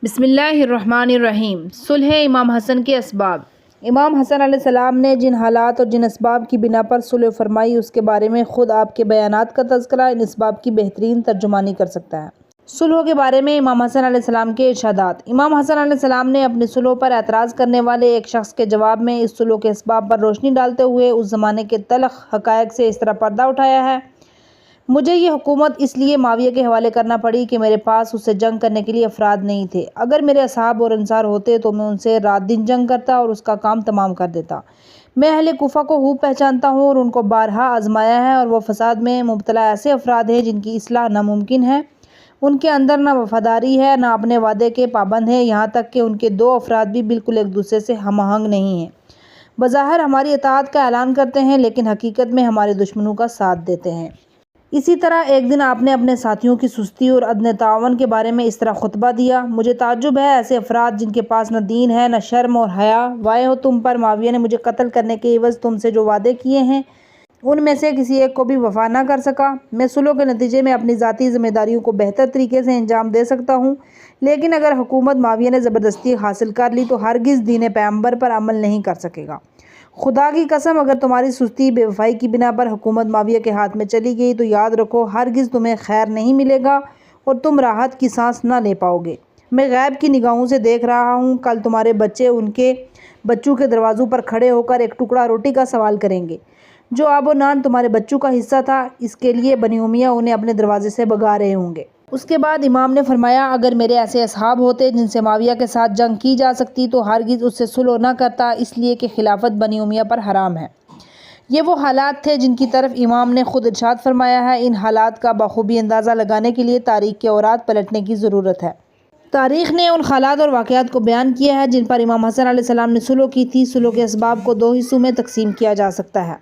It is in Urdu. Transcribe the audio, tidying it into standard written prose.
بسم اللہ الرحمن الرحیم۔ صلح امام حسن کے اسباب۔ امام حسن علیہ السلام نے جن حالات اور جن اسباب کی بنا پر صلح فرمائی اس کے بارے میں خود آپ کے بیانات کا تذکرہ ان اسباب کی بہترین ترجمانی کر سکتا ہے۔ صلح کے بارے میں امام حسن علیہ السلام کے ارشادات۔ امام حسن علیہ السلام نے اپنی صلح پر اعتراض کرنے والے ایک شخص کے جواب میں اس صلح کے اسباب پر روشنی ڈالتے ہوئے اس زمانے کے تلخ حقائق سے اس طرح پردہ اٹھایا ہے: مجھے یہ حکومت اس لیے معاویہ کے حوالے کرنا پڑی کہ میرے پاس اس سے جنگ کرنے کے لیے افراد نہیں تھے۔ اگر میرے اصحاب اور انصار ہوتے تو میں ان سے رات دن جنگ کرتا اور اس کا کام تمام کر دیتا۔ میں اہل کوفہ کو خوب پہچانتا ہوں اور ان کو بارہا آزمایا ہے، اور وہ فساد میں مبتلا ایسے افراد ہیں جن کی اصلاح ناممکن ہے۔ ان کے اندر نہ وفاداری ہے، نہ اپنے وعدے کے پابند ہیں، یہاں تک کہ ان کے دو افراد بھی بالکل ایک دوسرے سے ہم آہنگ نہیں ہیں۔ بظاہر ہماری اطاعت کا اعلان کرتے ہیں لیکن حقیقت میں ہمارے دشمنوں کا ساتھ دیتے ہیں۔ اسی طرح ایک دن آپ نے اپنے ساتھیوں کی سستی اور عدم تعاون کے بارے میں اس طرح خطبہ دیا: مجھے تعجب ہے ایسے افراد جن کے پاس نہ دین ہے نہ شرم اور حیا، وائے ہو تم پر! معاویہ نے مجھے قتل کرنے کے عوض تم سے جو وعدے کیے ہیں ان میں سے کسی ایک کو بھی وفا نہ کر سکا۔ میں صلح کے نتیجے میں اپنی ذاتی ذمہ داریوں کو بہتر طریقے سے انجام دے سکتا ہوں، لیکن اگر حکومت معاویہ نے زبردستی حاصل کر لی تو ہرگز دین پیغمبر پر عمل نہیں کر سکے گا۔ خدا کی قسم، اگر تمہاری سستی بے وفائی کی بنا پر حکومت معاویہ کے ہاتھ میں چلی گئی تو یاد رکھو ہرگز تمہیں خیر نہیں ملے گا اور تم راحت کی سانس نہ لے پاؤ گے۔ میں غیب کی نگاہوں سے دیکھ رہا ہوں، کل تمہارے بچے ان کے بچوں کے دروازوں پر کھڑے ہو کر ایک ٹکڑا روٹی کا سوال کریں گے۔ جو آب و نان تمہارے بچوں کا حصہ تھا، اس کے لیے بنی امیہ انہیں اپنے دروازے سے بھگا رہے ہوں گے۔ اس کے بعد امام نے فرمایا: اگر میرے ایسے اصحاب ہوتے جن سے معاویہ کے ساتھ جنگ کی جا سکتی تو ہرگز اس سے صلح نہ کرتا، اس لیے کہ خلافت بنی امیہ پر حرام ہے۔ یہ وہ حالات تھے جن کی طرف امام نے خود ارشاد فرمایا ہے۔ ان حالات کا بخوبی اندازہ لگانے کے لیے تاریخ کے اورات پلٹنے کی ضرورت ہے۔ تاریخ نے ان حالات اور واقعات کو بیان کیا ہے جن پر امام حسن علیہ السلام نے صلح کی تھی۔ صلح کے اسباب کو دو حصوں میں تقسیم کیا جا سکتا ہے۔